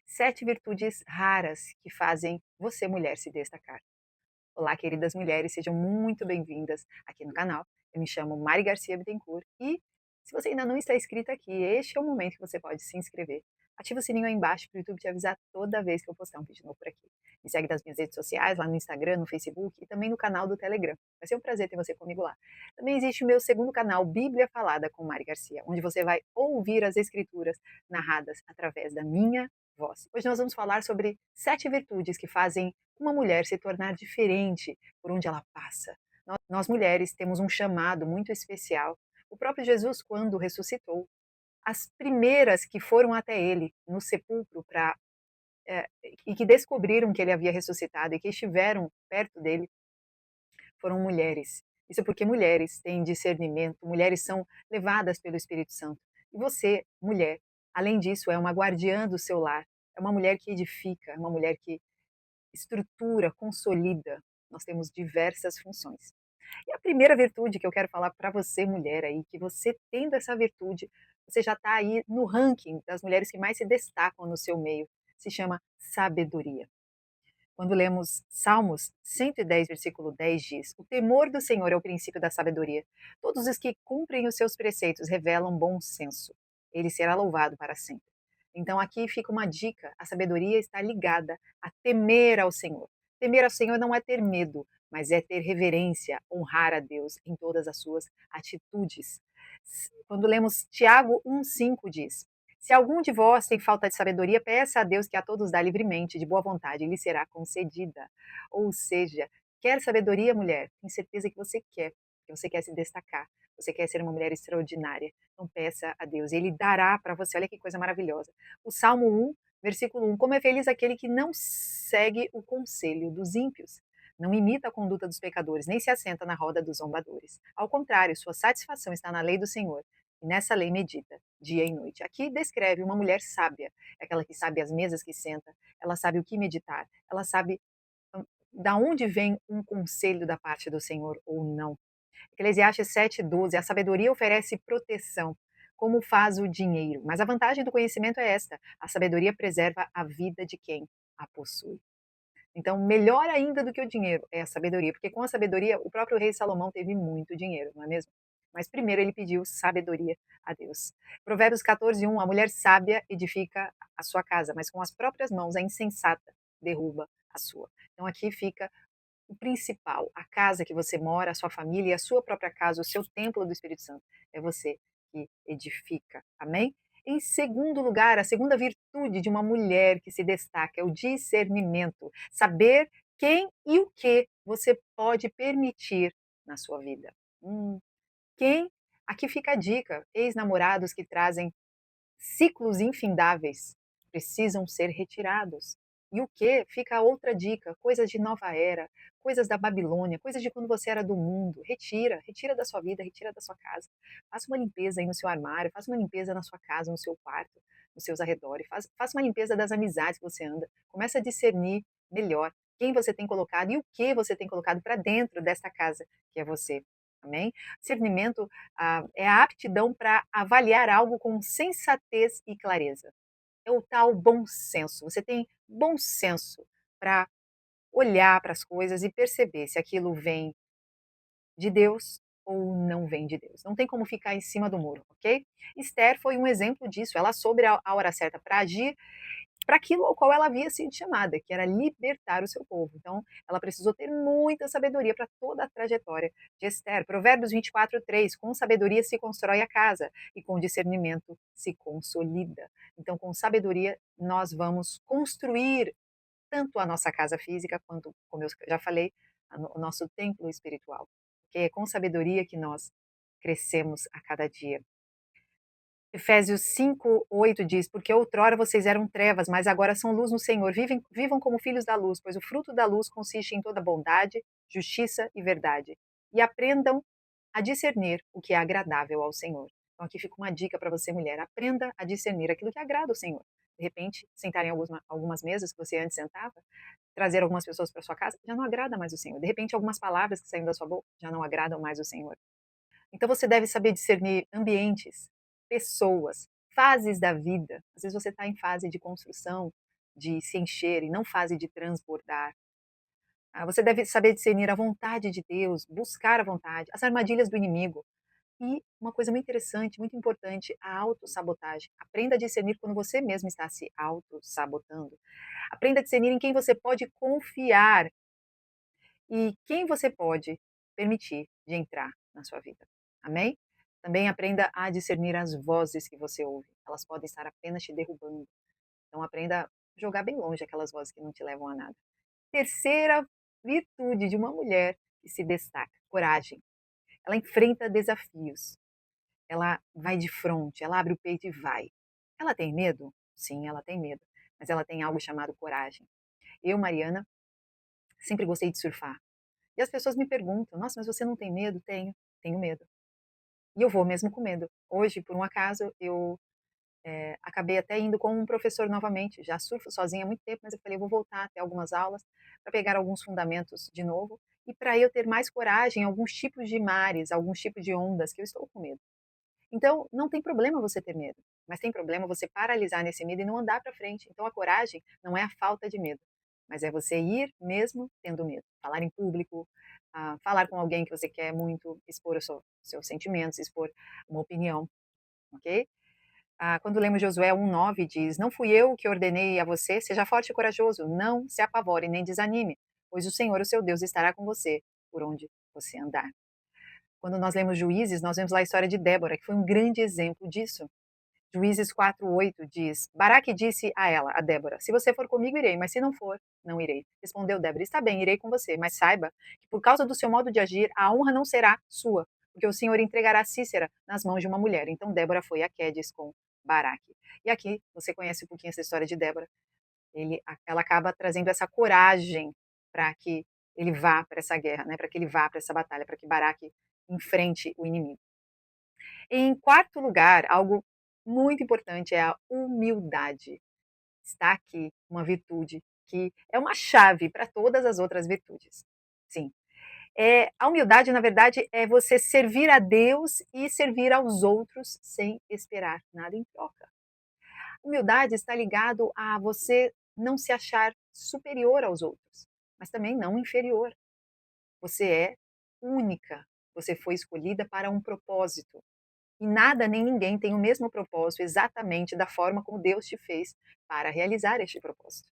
7 virtudes raras que fazem você, mulher, se destacar. Olá, queridas mulheres, sejam muito bem-vindas aqui no canal. Eu me chamo Mari Garcia Bittencourt e, se você ainda não está inscrita aqui, este é o momento que você pode se inscrever. Ativa o sininho aí embaixo para o YouTube te avisar toda vez que eu postar um vídeo novo por aqui. Me segue nas minhas redes sociais, lá no Instagram, no Facebook e também no canal do Telegram. Vai ser um prazer ter você comigo lá. Também existe o meu segundo canal, Bíblia Falada com Mari Garcia, onde você vai ouvir as escrituras narradas através da minha voz. Hoje nós vamos falar sobre 7 virtudes que fazem uma mulher se tornar diferente por onde ela passa. Nós mulheres temos um chamado muito especial. O próprio Jesus, quando ressuscitou, as primeiras que foram até ele no sepulcro e que descobriram que ele havia ressuscitado e que estiveram perto dele foram mulheres. Isso é porque mulheres têm discernimento, mulheres são levadas pelo Espírito Santo. E você, mulher, além disso, é uma guardiã do seu lar, é uma mulher que edifica, é uma mulher que estrutura, consolida. Nós temos diversas funções. E a primeira virtude que eu quero falar para você, mulher, aí, que você tendo essa virtude, você já está aí no ranking das mulheres que mais se destacam no seu meio. Se chama sabedoria. Quando lemos Salmos 110, versículo 10, diz: O temor do Senhor é o princípio da sabedoria. Todos os que cumprem os seus preceitos revelam bom senso. Ele será louvado para sempre. Então aqui fica uma dica: a sabedoria está ligada a temer ao Senhor. Temer ao Senhor não é ter medo, mas é ter reverência, honrar a Deus em todas as suas atitudes. Quando lemos Tiago 1,5 diz: Se algum de vós tem falta de sabedoria, peça a Deus que a todos dá livremente, de boa vontade, e lhe será concedida. Ou seja, quer sabedoria, mulher? Tenho certeza que você quer se destacar, você quer ser uma mulher extraordinária. Então peça a Deus, e Ele dará para você. Olha que coisa maravilhosa. O Salmo 1, versículo 1: Como é feliz aquele que não segue o conselho dos ímpios, não imita a conduta dos pecadores, nem se assenta na roda dos zombadores. Ao contrário, sua satisfação está na lei do Senhor, e nessa lei medita dia e noite. Aqui descreve uma mulher sábia, é aquela que sabe as mesas que senta, ela sabe o que meditar, ela sabe da onde vem um conselho da parte do Senhor ou não. Eclesiastes 7,12: A sabedoria oferece proteção, como faz o dinheiro. Mas a vantagem do conhecimento é esta: a sabedoria preserva a vida de quem a possui. Então, melhor ainda do que o dinheiro é a sabedoria, porque com a sabedoria o próprio rei Salomão teve muito dinheiro, não é mesmo? Mas primeiro ele pediu sabedoria a Deus. Provérbios 14:1: A mulher sábia edifica a sua casa, mas com as próprias mãos a insensata derruba a sua. Então aqui fica o principal, a casa que você mora, a sua família e a sua própria casa, o seu templo do Espírito Santo. É você que edifica. Amém? Em segundo lugar, a segunda virtude de uma mulher que se destaca é o discernimento. Saber quem e o que você pode permitir na sua vida. Quem? Aqui fica a dica: ex-namorados que trazem ciclos infindáveis precisam ser retirados. E o que? Fica a outra dica: coisas de nova era, coisas da Babilônia, coisas de quando você era do mundo. Retira, retira da sua vida, retira da sua casa. Faça uma limpeza aí no seu armário, faça uma limpeza na sua casa, no seu quarto, nos seus arredores. Faça uma limpeza das amizades que você anda. Começa a discernir melhor quem você tem colocado e o que você tem colocado para dentro desta casa que é você. Amém? Discernimento é a aptidão para avaliar algo com sensatez e clareza. É o tal bom senso. Você tem bom senso para olhar para as coisas e perceber se aquilo vem de Deus ou não vem de Deus. Não tem como ficar em cima do muro, ok? Esther foi um exemplo disso. Ela soube a hora certa para agir para aquilo ao qual ela havia sido chamada, que era libertar o seu povo. Então, ela precisou ter muita sabedoria para toda a trajetória de Esther. Provérbios 24:3: Com sabedoria se constrói a casa e com discernimento se consolida. Então, com sabedoria, nós vamos construir tanto a nossa casa física quanto, como eu já falei, o nosso templo espiritual. Porque é com sabedoria que nós crescemos a cada dia. Efésios 5:8 diz: Porque outrora vocês eram trevas, mas agora são luz no Senhor. Vivam como filhos da luz, pois o fruto da luz consiste em toda bondade, justiça e verdade. E aprendam a discernir o que é agradável ao Senhor. Então aqui fica uma dica para você, mulher: aprenda a discernir aquilo que agrada ao Senhor. De repente, sentar em algumas mesas que você antes sentava, trazer algumas pessoas para sua casa, já não agrada mais o Senhor. De repente, algumas palavras que saem da sua boca já não agradam mais o Senhor. Então você deve saber discernir ambientes, pessoas, fases da vida. Às vezes você está em fase de construção, de se encher e não fase de transbordar. Você deve saber discernir a vontade de Deus, buscar a vontade, as armadilhas do inimigo. E uma coisa muito interessante, muito importante, a autossabotagem. Aprenda a discernir quando você mesmo está se autossabotando. Aprenda a discernir em quem você pode confiar e quem você pode permitir de entrar na sua vida. Amém? Também aprenda a discernir as vozes que você ouve. Elas podem estar apenas te derrubando. Então aprenda a jogar bem longe aquelas vozes que não te levam a nada. Terceira virtude de uma mulher que se destaca: coragem. Ela enfrenta desafios. Ela vai de frente, ela abre o peito e vai. Ela tem medo? Sim, ela tem medo. Mas ela tem algo chamado coragem. Eu, Mariana, sempre gostei de surfar. E as pessoas me perguntam: nossa, mas você não tem medo? Tenho medo. E eu vou mesmo com medo. Hoje, por um acaso, eu acabei até indo com um professor novamente. Já surfo sozinha há muito tempo, mas eu falei: eu vou voltar até algumas aulas para pegar alguns fundamentos de novo e para eu ter mais coragem em alguns tipos de mares, alguns tipos de ondas que eu estou com medo. Então, não tem problema você ter medo, mas tem problema você paralisar nesse medo e não andar para frente. Então, a coragem não é a falta de medo, mas é você ir mesmo tendo medo. Falar em público, falar com alguém que você quer muito, expor os seus sentimentos, expor uma opinião, ok? Quando lemos Josué 1,9 diz: Não fui eu que ordenei a você, seja forte e corajoso, não se apavore nem desanime, pois o Senhor, o seu Deus, estará com você por onde você andar. Quando nós lemos Juízes, nós vemos lá a história de Débora, que foi um grande exemplo disso. Juízes 4:8 diz: Baraque disse a ela, a Débora: Se você for comigo, irei, mas se não for, não irei. Respondeu Débora: Está bem, irei com você, mas saiba que por causa do seu modo de agir, a honra não será sua, porque o Senhor entregará Cícera nas mãos de uma mulher. Então Débora foi a Quedes com Baraque. E aqui você conhece um pouquinho essa história de Débora. Ela acaba trazendo essa coragem para que ele vá para essa guerra, né? Para que ele vá para essa batalha, para que Baraque enfrente o inimigo. Em quarto lugar, algo muito importante é a humildade. Está aqui uma virtude que é uma chave para todas as outras virtudes. Sim. A humildade, na verdade, é você servir a Deus e servir aos outros sem esperar nada em troca. Humildade está ligado a você não se achar superior aos outros, mas também não inferior. Você é única. Você foi escolhida para um propósito. E nada nem ninguém tem o mesmo propósito exatamente da forma como Deus te fez para realizar este propósito.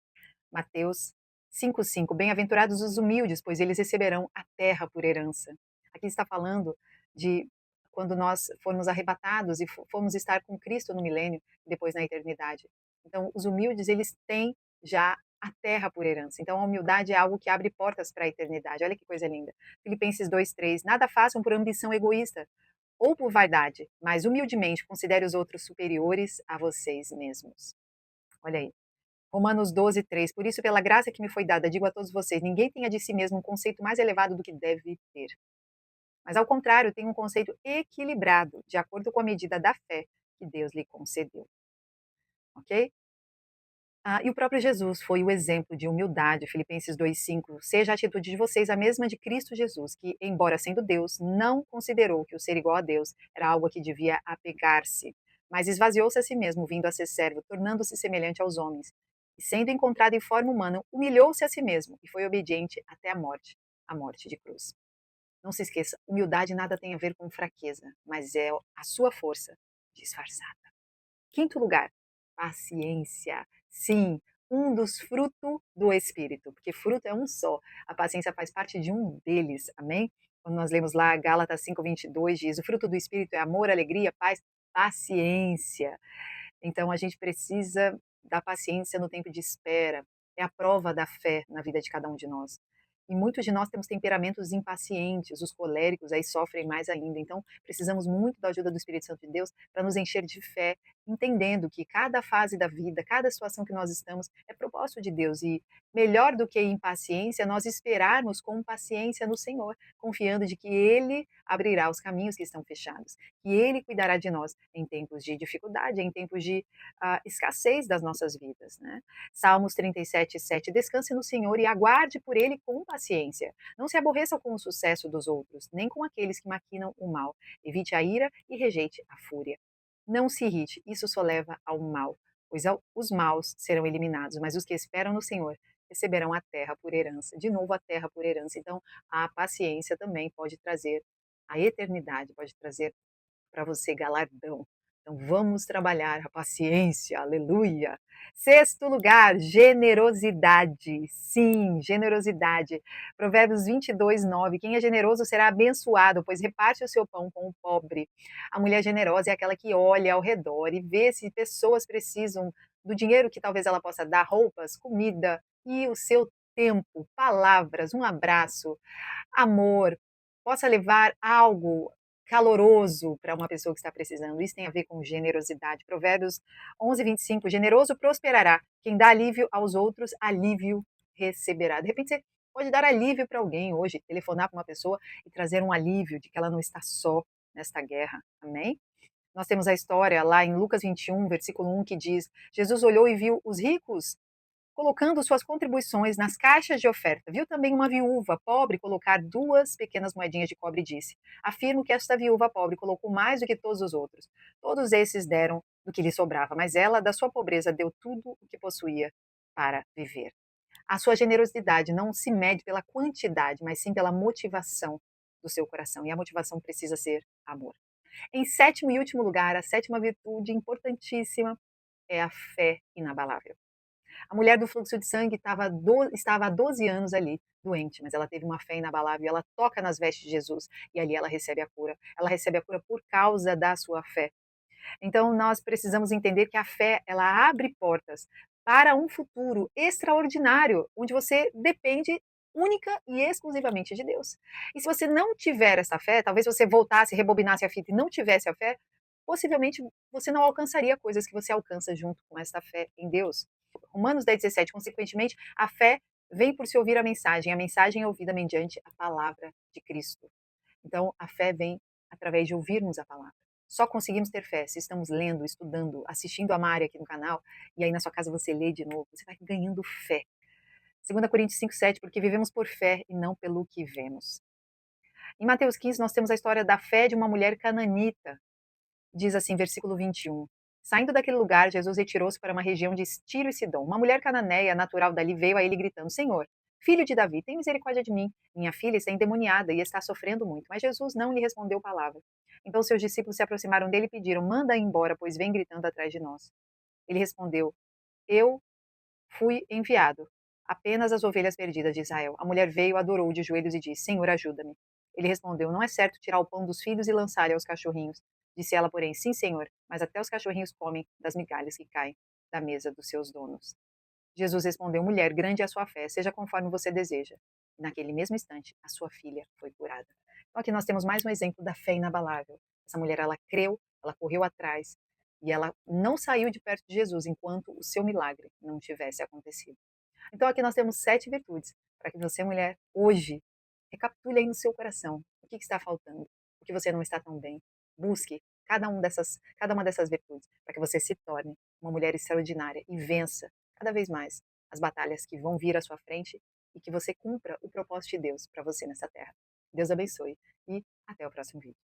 Mateus 5:5. Bem-aventurados os humildes, pois eles receberão a terra por herança. Aqui está falando de quando nós formos arrebatados e formos estar com Cristo no milênio, depois na eternidade. Então, os humildes, eles têm já a terra por herança. Então, a humildade é algo que abre portas para a eternidade. Olha que coisa linda. Filipenses 2:3. Nada façam por ambição egoísta ou por vaidade, mas humildemente considere os outros superiores a vocês mesmos. Olha aí. Romanos 12:3. Por isso, pela graça que me foi dada, digo a todos vocês: ninguém tenha de si mesmo um conceito mais elevado do que deve ter. Mas, ao contrário, tem um conceito equilibrado, de acordo com a medida da fé que Deus lhe concedeu. Ok? E o próprio Jesus foi o exemplo de humildade, Filipenses 2:5. Seja a atitude de vocês a mesma de Cristo Jesus, que, embora sendo Deus, não considerou que o ser igual a Deus era algo a que devia apegar-se, mas esvaziou-se a si mesmo, vindo a ser servo, tornando-se semelhante aos homens. E sendo encontrado em forma humana, humilhou-se a si mesmo e foi obediente até a morte de cruz. Não se esqueça, humildade nada tem a ver com fraqueza, mas é a sua força disfarçada. Quinto lugar, paciência. Sim, um dos frutos do Espírito, porque fruto é um só. A paciência faz parte de um deles, amém? Quando nós lemos lá Gálatas 5:22 diz: o fruto do Espírito é amor, alegria, paz, paciência. Então a gente precisa da paciência no tempo de espera. É a prova da fé na vida de cada um de nós. E muitos de nós temos temperamentos impacientes, os coléricos aí sofrem mais ainda. Então, precisamos muito da ajuda do Espírito Santo de Deus para nos encher de fé, entendendo que cada fase da vida, cada situação que nós estamos é propósito de Deus. E melhor do que impaciência, nós esperarmos com paciência no Senhor, confiando de que Ele abrirá os caminhos que estão fechados, que Ele cuidará de nós em tempos de dificuldade, em tempos de escassez das nossas vidas. Né? Salmos 37:7. Descanse no Senhor e aguarde por Ele com paciência. Não se aborreça com o sucesso dos outros, nem com aqueles que maquinam o mal. Evite a ira e rejeite a fúria. Não se irrite, isso só leva ao mal. pois os maus serão eliminados, mas os que esperam no Senhor receberão a terra por herança. De novo, a terra por herança. Então, a paciência também pode trazer a eternidade, pode trazer para você galardão. Então vamos trabalhar a paciência, aleluia. Sexto lugar, generosidade. Sim, generosidade. Provérbios 22:9. Quem é generoso será abençoado, pois reparte o seu pão com o pobre. A mulher generosa é aquela que olha ao redor e vê se pessoas precisam do dinheiro que talvez ela possa dar, roupas, comida e o seu tempo, palavras, um abraço, amor, possa levar algo caloroso para uma pessoa que está precisando. Isso tem a ver com generosidade. Provérbios 11:25. Generoso prosperará. Quem dá alívio aos outros, alívio receberá. De repente você pode dar alívio para alguém hoje, telefonar para uma pessoa e trazer um alívio de que ela não está só nesta guerra. Amém? Nós temos a história lá em Lucas 21, versículo 1, que diz: Jesus olhou e viu os ricos colocando suas contribuições nas caixas de oferta. Viu também uma viúva pobre colocar 2 pequenas moedinhas de cobre e disse: Afirmo que esta viúva pobre colocou mais do que todos os outros. Todos esses deram do que lhe sobrava, mas ela, da sua pobreza, deu tudo o que possuía para viver. A sua generosidade não se mede pela quantidade, mas sim pela motivação do seu coração. E a motivação precisa ser amor. Em sétimo e último lugar, a sétima virtude importantíssima é a fé inabalável. A mulher do fluxo de sangue estava há 12 anos ali, doente, mas ela teve uma fé inabalável, ela toca nas vestes de Jesus e ali ela recebe a cura. Ela recebe a cura por causa da sua fé. Então nós precisamos entender que a fé, ela abre portas para um futuro extraordinário, onde você depende única e exclusivamente de Deus. E se você não tiver essa fé, talvez você voltasse, rebobinasse a fita e não tivesse a fé, possivelmente você não alcançaria coisas que você alcança junto com essa fé em Deus. Romanos 10:17, consequentemente, a fé vem por se ouvir a mensagem é ouvida mediante a palavra de Cristo. Então, a fé vem através de ouvirmos a palavra. Só conseguimos ter fé se estamos lendo, estudando, assistindo a Mari aqui no canal, e aí na sua casa você lê de novo, você vai ganhando fé. 2 Coríntios 5:7, porque vivemos por fé e não pelo que vemos. Em Mateus 15, nós temos a história da fé de uma mulher cananita. Diz assim, versículo 21. Saindo daquele lugar, Jesus retirou-se para uma região de Tiro e Sidom. Uma mulher cananeia, natural dali, veio a ele gritando: Senhor, filho de Davi, tem misericórdia de mim. Minha filha está endemoniada e está sofrendo muito. Mas Jesus não lhe respondeu palavra. Então seus discípulos se aproximaram dele e pediram: Manda-a embora, pois vem gritando atrás de nós. Ele respondeu: Eu fui enviado apenas às ovelhas perdidas de Israel. A mulher veio, adorou de joelhos e disse: Senhor, ajuda-me. Ele respondeu: Não é certo tirar o pão dos filhos e lançá-lo aos cachorrinhos. Disse ela, porém: Sim, Senhor, mas até os cachorrinhos comem das migalhas que caem da mesa dos seus donos. Jesus respondeu: Mulher, grande é a sua fé, seja conforme você deseja. E naquele mesmo instante, a sua filha foi curada. Então aqui nós temos mais um exemplo da fé inabalável. Essa mulher, ela creu, ela correu atrás e ela não saiu de perto de Jesus enquanto o seu milagre não tivesse acontecido. Então aqui nós temos 7 virtudes para que você, mulher, hoje, recapitule aí no seu coração o que está faltando, o que você não está tão bem. Busque cada uma dessas virtudes para que você se torne uma mulher extraordinária e vença cada vez mais as batalhas que vão vir à sua frente e que você cumpra o propósito de Deus para você nessa terra. Deus abençoe e até o próximo vídeo.